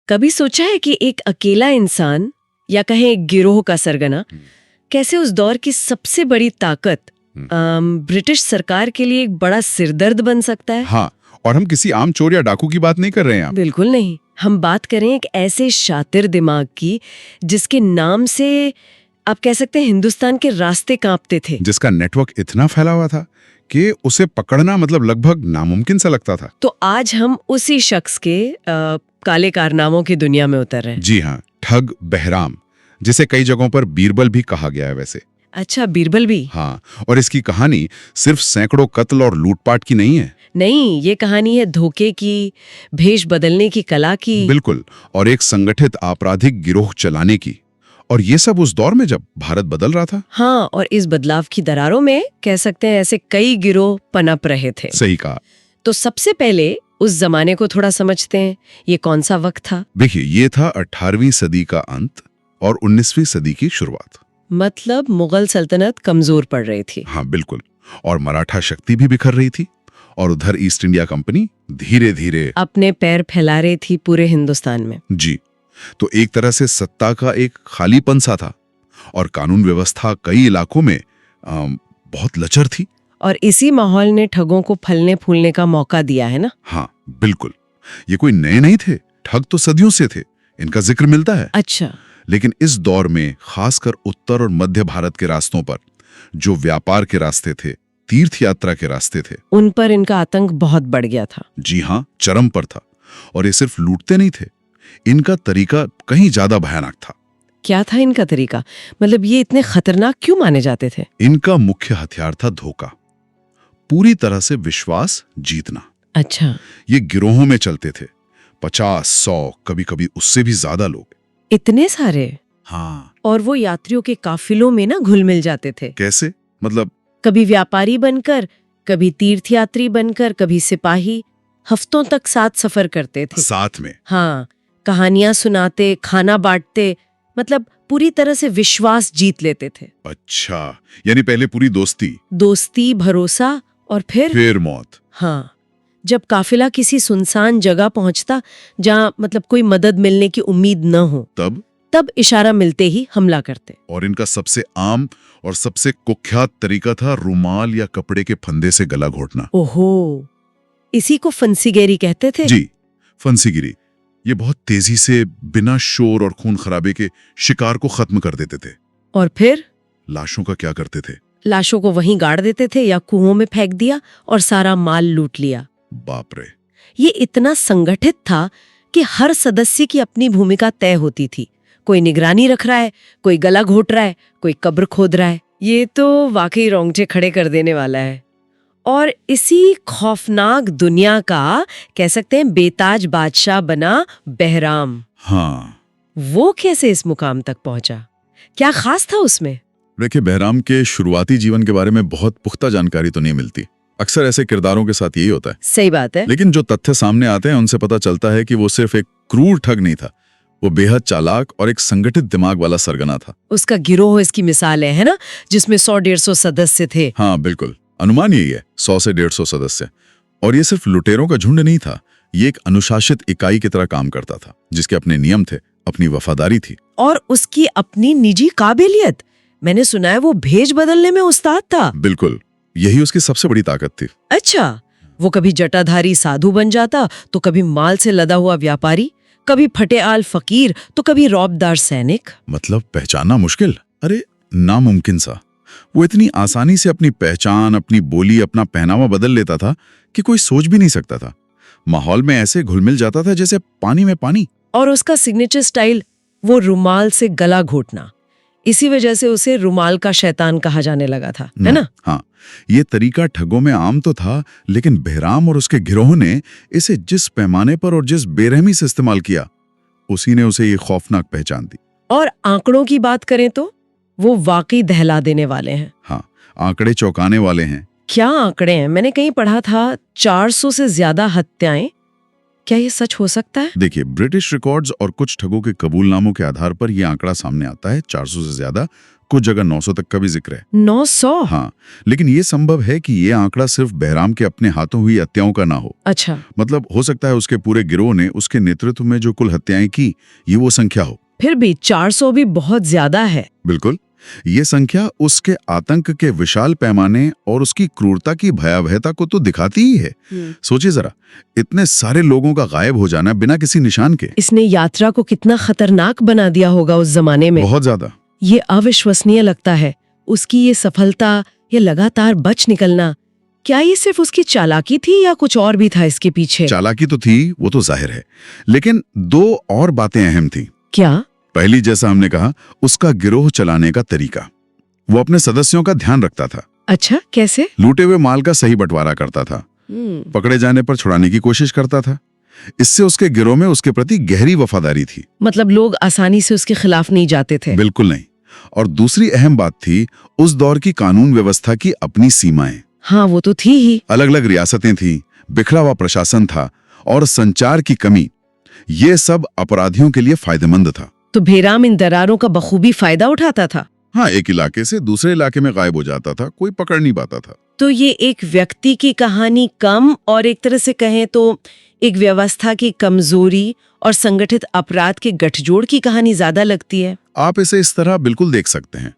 कभी सोचा है कि एक अकेला इंसान या कहें एक गिरोह का सरगना कैसे उस दौर की सबसे बड़ी ताकत ब्रिटिश सरकार के लिए एक बड़ा सिरदर्द बन सकता है? हाँ, और हम किसी आम चोर या डाकू की बात नहीं कर रहे हैं आप। बिल्कुल नहीं। हम बात करें एक ऐसे शातिर दिमाग की जिसके नाम से आप कह सकते हैं हिंदुस्तान के रास्ते कांपते थे, जिसका नेटवर्क इतना फैला हुआ था कि उसे पकड़ना मतलब लगभग नामुमकिन सा लगता था। तो आज हम उसी शख्स के काले कारनामों की दुनिया में उतर रहे हैं। जी हाँ, ठग बहराम, जिसे कई जगहों पर बीरबल भी कहा गया है वैसे। अच्छा, बीरबल भी? हाँ, और इसकी कहानी सिर्फ सैकड़ों कत्ल और लूटपाट की नहीं है। नहीं, ये कहानी है धोखे की, भेष बदलने की कला की। बिल्कुल, और एक संगठित आपराधिक गिरोह चलाने की। और ये सब उस दौर में जब भारत बदल रहा था। हाँ, और इस बदलाव की दरारों में कह सकते हैं ऐसे कई गिरोह पनप रहे थे। सही कहा। तो सबसे पहले उस जमाने को थोड़ा समझते हैं। ये कौन सा वक्त था? देखिए, ये था 18वीं सदी का अंत और 19वीं सदी की शुरुआत। मतलब मुगल सल्तनत कमजोर पड़ रही थी। हाँ बिल्कुल, और मराठा शक्ति भी बिखर रही थी, और उधर ईस्ट इंडिया कंपनी धीरे धीरे अपने पैर फैला रही थी पूरे हिंदुस्तान में। जी, तो एक तरह से सत्ता का एक खालीपन सा था, और कानून व्यवस्था कई इलाकों में बहुत लचर थी। और इसी माहौल ने ठगों को फलने फूलने का मौका दिया है ना? हाँ बिल्कुल, ये कोई नए नहीं थे, ठग तो सदियों से थे, इनका जिक्र मिलता है। अच्छा। लेकिन इस दौर में खासकर उत्तर और मध्य भारत के रास्तों पर जो व्यापार के रास्ते थे, तीर्थ यात्रा के रास्ते थे, उन पर इनका आतंक बहुत बढ़ गया था। जी हाँ, चरम पर था। और ये सिर्फ लूटते नहीं थे, इनका तरीका कहीं ज्यादा भयानक था। क्या था इनका तरीका? मतलब ये इतने खतरनाक क्यों माने जाते थे? इनका मुख्य हथियार था धोखा, पूरी तरह से विश्वास जीतना। अच्छा। ये गिरोहों में चलते थे, 50, 100, कभी कभी उससे भी ज्यादा लोग। इतने सारे? हाँ। और वो यात्रियों के काफिलों में ना घुल मिल जाते थे। कैसे? मतलब कभी व्यापारी बनकर, कभी तीर्थयात्री बनकर, कभी सिपाही। हफ्तों तक साथ सफर करते थे। साथ में? हाँ, कहानियां सुनाते, खाना बांटते, मतलब पूरी तरह से विश्वास जीत लेते थे। अच्छा, यानी पहले पूरी दोस्ती, भरोसा और फिर मौत। हाँ, जब काफिला किसी सुनसान जगह पहुंचता जहां मतलब कोई मदद मिलने की उम्मीद न हो, तब इशारा मिलते ही हमला करते। और इनका सबसे आम और सबसे कुख्यात तरीका था रुमाल या कपड़े के फंदे से गला घोटना। ओहो, इसी को फंसीगिरी कहते थे? जी, फंसीगिरी। ये बहुत तेजी से बिना शोर और खून खराबे के शिकार को खत्म कर देते थे। और फिर लाशों का क्या करते थे? लाशों को वहीं गाड़ देते थे या कुओं में फेंक दिया और सारा माल लूट लिया। बाप रे। ये इतना संगठित था कि हर सदस्य की अपनी भूमिका तय होती थी। कोई निगरानी रख रहा है, कोई गला घोट रहा है, कोई कब्र खोद रहा है। ये तो वाकई रोंगटे खड़े कर देने वाला है। और इसी खौफनाक दुनिया का कह सकते हैं बेताज बादशाह बना बहराम। हाँ। वो कैसे इस मुकाम तक पहुंचा? क्या खास था उसमें? देखिए, बहराम के शुरुआती जीवन के बारे में बहुत पुख्ता जानकारी तो नहीं मिलती। अक्सर ऐसे किरदारों के साथ यही होता है। सही बात है। लेकिन जो तथ्य सामने आते हैं उनसे पता चलता है कि वो सिर्फ एक क्रूर ठग नहीं था, वो बेहद चालाक और एक संगठित दिमाग वाला सरगना था। उसका गिरोह इसकी मिसाल है ना, जिसमें 100-150 सदस्य थे। हाँ बिल्कुल, अनुमान यही है, 100 से 150 सदस्य। और ये सिर्फ लुटेरों का झुंड नहीं था, ये एक अनुशासित इकाई की तरह काम करता था, जिसके अपने नियम थे, अपनी वफादारी थी और उसकी अपनी निजी काबिलियत। मैंने सुना है वो भेष बदलने में उस्ताद था। बिल्कुल, यही उसकी सबसे बड़ी ताकत थी। अच्छा, वो कभी जटाधारी साधु बन जाता, तो कभी माल से लदा हुआ व्यापारी, कभी फटेआल फकीर, तो कभी रौबदार सैनिक। मतलब पहचानना मुश्किल, अरे नामुमकिन सा। वो इतनी आसानी से अपनी पहचान, अपनी बोली, अपना पहनावा बदल लेता था कि कोई सोच भी नहीं सकता था। माहौल में ऐसे घुल मिल जाता था जैसे पानी में पानी। और उसका सिग्नेचर स्टाइल, वो रुमाल से गला घोटना, इसी वजह से उसे रुमाल का शैतान कहा जाने लगा था, है ना? हाँ, ये तरीका ठगों में आम तो था, लेकिन बहराम और उसके गिरोह ने इसे जिस पैमाने पर और जिस बेरहमी से इस्तेमाल किया, उसी ने उसे ये खौफनाक पहचान दी। और आंकड़ों की बात करें तो वो वाकई दहला देने वाले हैं। हाँ, आंकड़े चौंकाने वाले हैं। क्या आंकड़े हैं? मैंने कहीं पढ़ा था 400 से ज्यादा हत्याएं। क्या ये सच हो सकता है? देखिए, ब्रिटिश रिकॉर्ड्स और कुछ ठगों के कबूलनामों के आधार पर यह आंकड़ा सामने आता है, 400 से ज्यादा कुछ जगह 900 तक का भी जिक्र है। 900? हाँ, लेकिन ये संभव है कि ये आंकड़ा सिर्फ बहराम के अपने हाथों हुई हत्याओं का ना हो। अच्छा, मतलब हो सकता है उसके पूरे गिरोह ने उसके नेतृत्व में जो कुल हत्याएं की, ये वो संख्या हो। फिर भी 400 भी बहुत ज्यादा है। बिल्कुल, ये संख्या उसके आतंक के विशाल पैमाने और उसकी क्रूरता की भयावहता को तो दिखाती ही है। सोचिए जरा, इतने सारे लोगों का गायब हो जाना बिना किसी निशान के। इसने यात्रा को कितना खतरनाक बना दिया होगा उस जमाने में। बहुत ज्यादा। ये अविश्वसनीय लगता है। उसकी ये सफलता, ये लगातार बच निकलना, क्या ये सिर्फ उसकी चालाकी थी या कुछ और भी था इसके पीछे? चालाकी तो थी, वो तो जाहिर है, लेकिन दो और बातें अहम थी। क्या? पहली, जैसा हमने कहा, उसका गिरोह चलाने का तरीका। वो अपने सदस्यों का ध्यान रखता था। अच्छा, कैसे? लूटे हुए माल का सही बंटवारा करता था, पकड़े जाने पर छुड़ाने की कोशिश करता था। इससे उसके गिरोह में उसके प्रति गहरी वफादारी थी। मतलब लोग आसानी से उसके खिलाफ नहीं जाते थे? बिल्कुल नहीं। और दूसरी अहम बात थी उस दौर की कानून व्यवस्था की अपनी सीमाएं। हाँ, वो तो थी ही। अलग अलग रियासतें थीं, बिखरा हुआ प्रशासन था और संचार की कमी। ये सब अपराधियों के लिए फायदेमंद था। तो बहराम इन दरारों का बखूबी फायदा उठाता था। हाँ, एक इलाके से दूसरे इलाके में गायब हो जाता था, कोई पकड़ नहीं पाता था। तो ये एक व्यक्ति की कहानी कम और एक तरह से कहें तो एक व्यवस्था की कमजोरी और संगठित अपराध के गठजोड़ की कहानी ज्यादा लगती है। आप इसे इस तरह बिल्कुल देख सकते हैं।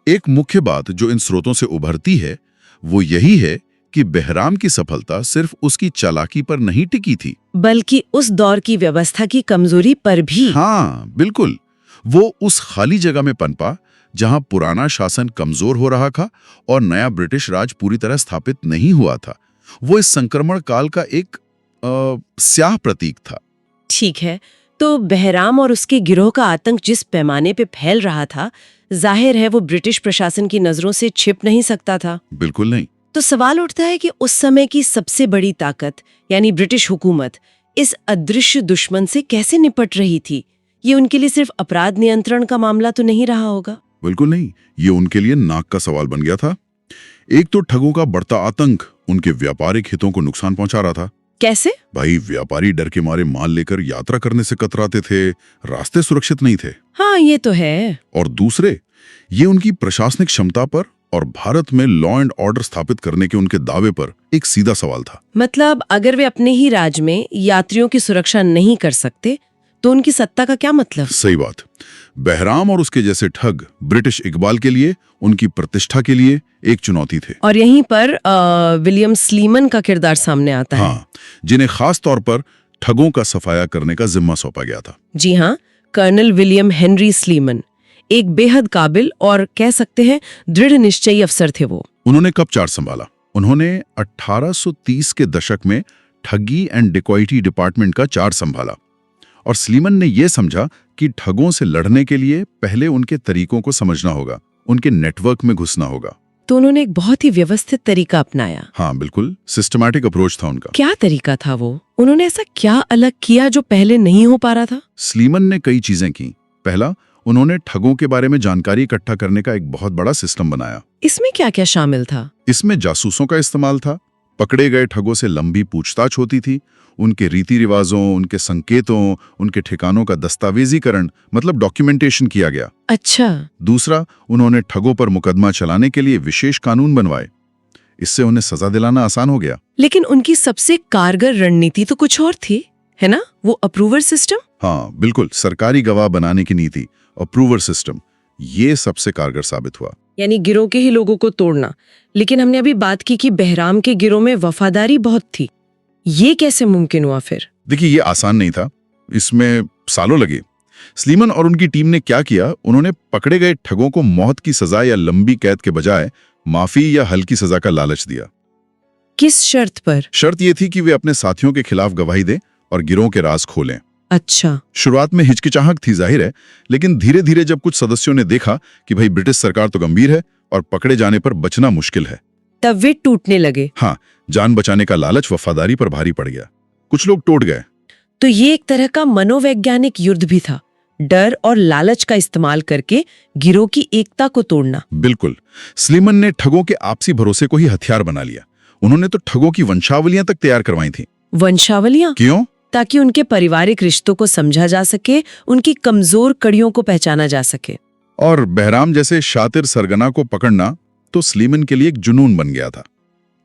एक मुख्य बात जो इन स्रोतों से उभरती है वो यही है कि बहराम की सफलता सिर्फ उसकी चालाकी पर नहीं टिकी थी, बल्कि उस दौर की व्यवस्था की कमजोरी पर भी। हाँ बिल्कुल, वो उस खाली जगह में पनपा जहां पुराना शासन कमजोर हो रहा था और नया ब्रिटिश राज पूरी तरह स्थापित नहीं हुआ था। वो इस संक्रमण काल का एक स्याह प्रतीक था। ठीक है, तो बहराम और उसके गिरोह का आतंक जिस पैमाने पे फैल रहा था, जाहिर है वो ब्रिटिश प्रशासन की नजरों से छिप नहीं सकता था। बिल्कुल नहीं। तो सवाल उठता है कि उस समय की सबसे बड़ी ताकत यानी ब्रिटिश हुकूमत इस अदृश्य दुश्मन से कैसे निपट रही थी? ये उनके लिए सिर्फ अपराध नियंत्रण का मामला तो नहीं रहा होगा? बिल्कुल नहीं, ये उनके लिए नाक का सवाल बन गया था। एक तो ठगों का बढ़ता आतंक उनके व्यापारिक हितों को नुकसान पहुंचा रहा था। कैसे? भाई, व्यापारी डर के मारे माल लेकर यात्रा करने से कतराते थे, रास्ते सुरक्षित नहीं थे। हाँ, ये तो है। और दूसरे, ये उनकी प्रशासनिक क्षमता पर और भारत में लॉ एंड ऑर्डर स्थापित करने के उनके दावे पर एक सीधा सवाल था। मतलब अगर वे अपने ही राज्य में यात्रियों की सुरक्षा नहीं कर सकते तो उनकी सत्ता का क्या मतलब? सही बात। बहराम और उसके जैसे ठग ब्रिटिश इकबाल के लिए, उनकी प्रतिष्ठा के लिए एक चुनौती थे। और यहीं पर विलियम स्लीमन का किरदार सामने आता है। हाँ, जिन्हें खास तौर पर ठगों का सफाया करने का जिम्मा सौंपा गया था। जी हाँ, कर्नल विलियम हेनरी स्लीमन एक बेहद काबिल और कह सकते हैं दृढ़ निश्चयी अफसर थे। वो उन्होंने कब चार्ज संभाला? उन्होंने 1830 के दशक में ठगी एंड डिकॉइटी डिपार्टमेंट का चार्ज संभाला और स्लीमन ने यह समझा कि ठगों से लड़ने के लिए पहले उनके तरीकों को समझना होगा, उनके नेटवर्क में घुसना होगा। तो उन्होंने एक बहुत ही व्यवस्थित तरीका अपनाया। हाँ बिल्कुल, सिस्टमैटिक अप्रोच था उनका। क्या तरीका था वो? उन्होंने ऐसा क्या अलग किया जो पहले नहीं हो पा रहा था? स्लीमन ने कई चीजें की। पहला, उन्होंने ठगों के बारे में जानकारी इकट्ठा करने का एक बहुत बड़ा सिस्टम बनाया। इसमें क्या क्या शामिल था? इसमें जासूसों का इस्तेमाल था, पकड़े गए ठगों से लंबी पूछताछ होती थी, उनके रीति रिवाजों, उनके संकेतों, उनके ठिकानों का दस्तावेजीकरण मतलब डॉक्यूमेंटेशन किया गया। अच्छा। दूसरा, उन्होंने ठगों पर मुकदमा चलाने के लिए विशेष कानून बनवाए। इससे उन्हें सजा दिलाना आसान हो गया। लेकिन उनकी सबसे कारगर रणनीति तो कुछ और थी, है ना? वो अप्रूवर सिस्टम। हाँ बिल्कुल, सरकारी गवाह बनाने की नीति, अप्रूवर सिस्टम, ये सबसे कारगर साबित हुआ। यानी गिरोह के ही लोगों को तोड़ना। लेकिन हमने अभी बात की कि बहराम के गिरोह में वफादारी बहुत थी। ये कैसे मुमकिन हुआ फिर? देखिए, ये आसान नहीं था, इसमें सालों लगे। स्लीमन और उनकी टीम ने क्या किया, उन्होंने पकड़े गए ठगों को मौत की सजा या लंबी कैद के बजाय माफी या हल्की सजा का लालच दिया। किस शर्त पर? शर्त ये थी कि वे अपने साथियों के खिलाफ गवाही दें और गिरोह के राज खोलें। अच्छा। शुरुआत में हिचकिचाहट थी, जाहिर है, लेकिन धीरे धीरे जब कुछ सदस्यों ने देखा कि भाई ब्रिटिश सरकार तो गंभीर है और पकड़े जाने पर बचना मुश्किल है, तब वे टूटने लगे। हाँ, जान बचाने का लालच वफादारी पर भारी पड़ गया। कुछ लोग टूट गए। तो ये एक तरह का मनोवैज्ञानिक युद्ध भी था, डर और लालच का इस्तेमाल करके गिरोह की एकता को तोड़ना। बिल्कुल। स्लीमन ने ठगों के आपसी भरोसे को ही हथियार बना लिया। उन्होंने तो ठगों की वंशावलियां तक तैयार करवाई थीं। वंशावलियां? क्यों? ताकि उनके पारिवारिक रिश्तों को समझा जा सके, उनकी कमजोर कड़ियों को पहचाना जा सके। और बहराम जैसे शातिर सरगना को पकड़ना तो स्लीमन के लिए एक जुनून बन गया था।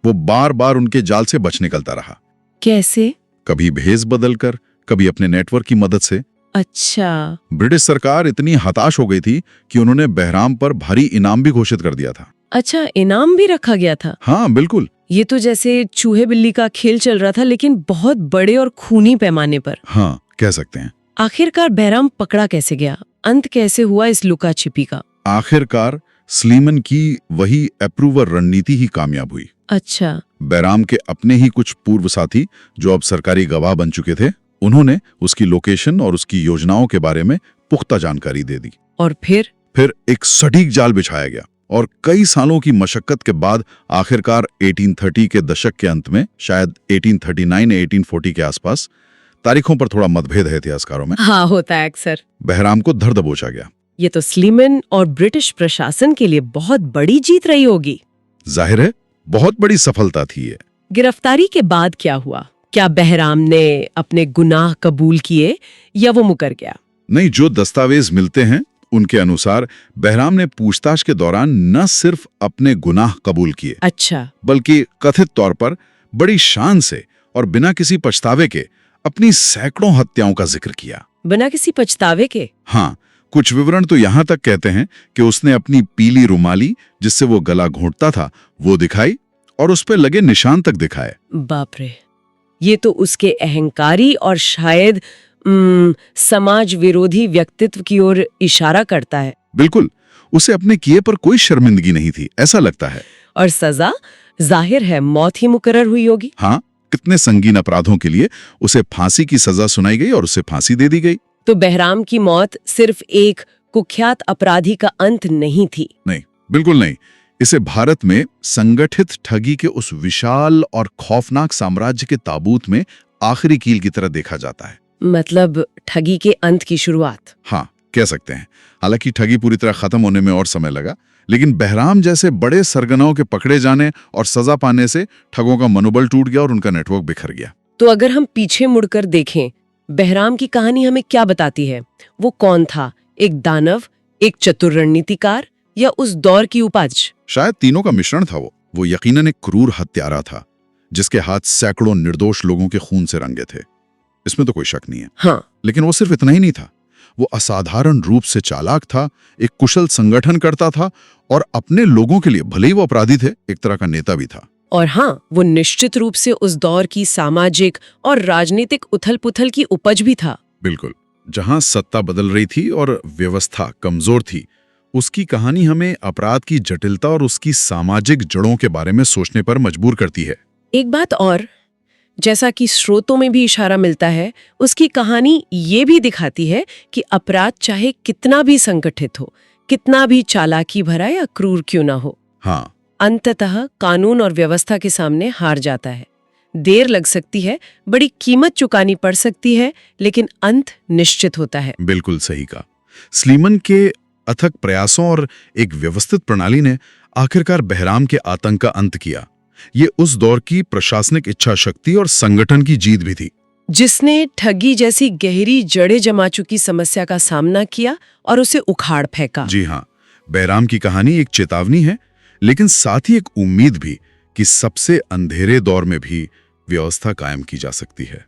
वो बार बार उनके जाल से बच निकलता रहा, कैसे? कभी भेष बदलकर, कभी अपने नेटवर्क की मदद से। अच्छा। ब्रिटिश सरकार इतनी हताश हो गई थी कि उन्होंने बहराम पर भारी इनाम भी घोषित कर दिया था। अच्छा, इनाम भी रखा गया था? हाँ बिल्कुल। ये तो जैसे चूहे बिल्ली का खेल चल रहा था, लेकिन बहुत बड़े और खूनी पैमाने पर। हाँ, कह सकते हैं। आखिरकार बहराम पकड़ा कैसे गया? अंत कैसे हुआ इस लुका छिपी का? आखिरकार स्लीमन की वही अप्रूवर रणनीति ही कामयाब हुई। अच्छा। बहराम के अपने ही कुछ पूर्व साथी जो अब सरकारी गवाह बन चुके थे, उन्होंने उसकी लोकेशन और उसकी योजनाओं के बारे में पुख्ता जानकारी दे दी। और फिर एक सटीक जाल बिछाया गया और कई सालों की मशक्कत के बाद आखिरकार 1830 के दशक के अंत में, शायद 1839 या 1840 के आसपास, तारीखों पर थोड़ा मतभेद है इतिहासकारों में, हाँ होता है अक्सर, बहराम को धर दबोचा गया। ये तो स्लीमन और ब्रिटिश प्रशासन के लिए बहुत बड़ी जीत रही होगी। जाहिर है बहुत बड़ी सफलता थी ये। गिरफ्तारी के बाद क्या हुआ? क्या बहराम ने अपने गुनाह कबूल किए या वो मुकर गया? नहीं, जो दस्तावेज मिलते हैं उनके अनुसार बहराम ने पूछताछ के दौरान न सिर्फ अपने गुनाह कबूल किए, अच्छा, बल्कि कथित तौर पर बड़ी शान से और बिना किसी पछतावे के अपनी सैकड़ों हत्याओं का जिक्र किया। बिना किसी पछतावे के? हाँ, कुछ विवरण तो यहां तक कहते हैं कि उसने अपनी पीली रुमाली जिससे वो गला घोंटता था वो दिखाई और उस पर लगे निशान तक दिखाए। बाप रे, ये तो उसके अहंकारी और शायद समाज विरोधी व्यक्तित्व की ओर इशारा करता है। बिल्कुल, उसे अपने किए पर कोई शर्मिंदगी नहीं थी, ऐसा लगता है। और सजा जाहिर है मौत ही मुकर्रर हुई होगी। हाँ, कितने संगीन अपराधों के लिए उसे फांसी की सजा सुनाई गई और उसे फांसी दे दी गई। तो बहराम की मौत सिर्फ एक कुख्यात अपराधी का अंत नहीं थी। नहीं, बिल्कुल नहीं। इसे भारत में संगठित ठगी के उस विशाल और खौफनाक साम्राज्य के ताबूत में आखिरी कील की तरह देखा जाता है। मतलब ठगी के अंत की शुरुआत। हाँ, कह सकते हैं। हालांकि ठगी पूरी तरह खत्म होने में और समय लगा, लेकिन बहराम जैसे बड़े सरगनाओं के पकड़े जाने और सजा पाने से ठगों का मनोबल टूट गया और उनका नेटवर्क बिखर गया। तो अगर हम पीछे मुड़कर देखें, बहराम की कहानी हमें क्या बताती है? वो कौन था? एक दानव, एक चतुर रणनीतिकार, या उस दौर की उपज? शायद तीनों का मिश्रण था। वो यकीनन एक क्रूर हत्यारा था जिसके हाथ सैकड़ों निर्दोष लोगों के खून से रंगे थे, इसमें तो कोई शक नहीं है। हाँ, लेकिन वो सिर्फ इतना ही नहीं था, वो असाधारण रूप से चालाक था, एक कुशल संगठन करता था और अपने लोगों के लिए, भले ही वो अपराधी थे, एक तरह का नेता भी था। और हाँ, वो निश्चित रूप से उस दौर की सामाजिक और राजनीतिक उथल-पुथल की उपज भी था। बिल्कुल, जहां सत्ता बदल रही थी और व्यवस्था कमजोर थी, उसकी कहानी हमें अपराध की जटिलता और उसकी सामाजिक जड़ों के बारे में सोचने पर मजबूर करती है। एक बात और, जैसा कि स्रोतों में भी इशारा मिलता है, उसकी कहानी ये भी दिखाती है कि अपराध चाहे कितना भी संगठित हो, कितना भी चालाकी भरा या क्रूर क्यों ना हो, हाँ, अंततः कानून और व्यवस्था के सामने हार जाता है। देर लग सकती है, बड़ी कीमत चुकानी पड़ सकती है, लेकिन अंत निश्चित होता है। बिल्कुल सही कहा। स्लीमन के अथक प्रयासों और एक व्यवस्थित प्रणाली ने आखिरकार बहराम के आतंक का अंत किया। ये उस दौर की प्रशासनिक इच्छा शक्ति और संगठन की जीत भी थी, जिसने ठगी जैसी गहरी जड़ें जमा चुकी समस्या का सामना किया और उसे उखाड़ फेंका। जी हाँ, बहराम की कहानी एक चेतावनी है, लेकिन साथ ही एक उम्मीद भी कि सबसे अंधेरे दौर में भी व्यवस्था कायम की जा सकती है।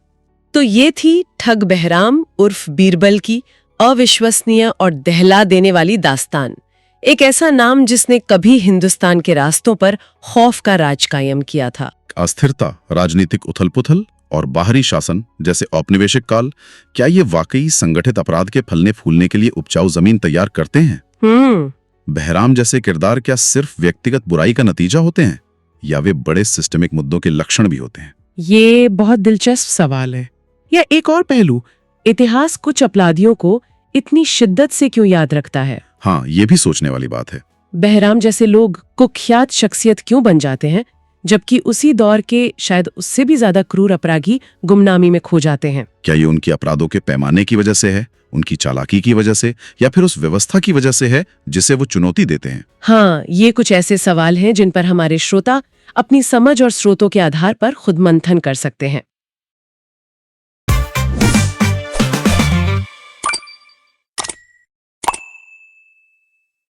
तो ये थी ठग बहराम उर्फ बीरबल की अविश्वसनीय और दहला देने वाली दास्तान। एक ऐसा नाम जिसने कभी हिंदुस्तान के रास्तों पर खौफ का राज कायम किया था। अस्थिरता, राजनीतिक उथल-पुथल और बाहरी शासन जैसे औपनिवेशिक काल, क्या ये वाकई संगठित अपराध के फलने फूलने के लिए उपजाऊ जमीन तैयार करते हैं? बहराम जैसे किरदार क्या सिर्फ व्यक्तिगत बुराई का नतीजा होते हैं या वे बड़े सिस्टमिक मुद्दों के लक्षण भी होते हैं? ये बहुत दिलचस्प सवाल है। या एक और पहलू, इतिहास कुछ अपराधियों को इतनी शिद्दत से क्यों याद रखता है? हाँ, ये भी सोचने वाली बात है। बहराम जैसे लोग कुख्यात शख्सियत क्यों बन जाते हैं, जबकि उसी दौर के शायद उससे भी ज्यादा क्रूर अपराधी गुमनामी में खो जाते हैं? क्या ये उनकी अपराधों के पैमाने की वजह से है, उनकी चालाकी की वजह से, या फिर उस व्यवस्था की वजह से है जिसे वो चुनौती देते हैं? हाँ, ये कुछ ऐसे सवाल हैं जिन पर हमारे श्रोता अपनी समझ और स्रोतों के आधार पर खुद मंथन कर सकते हैं।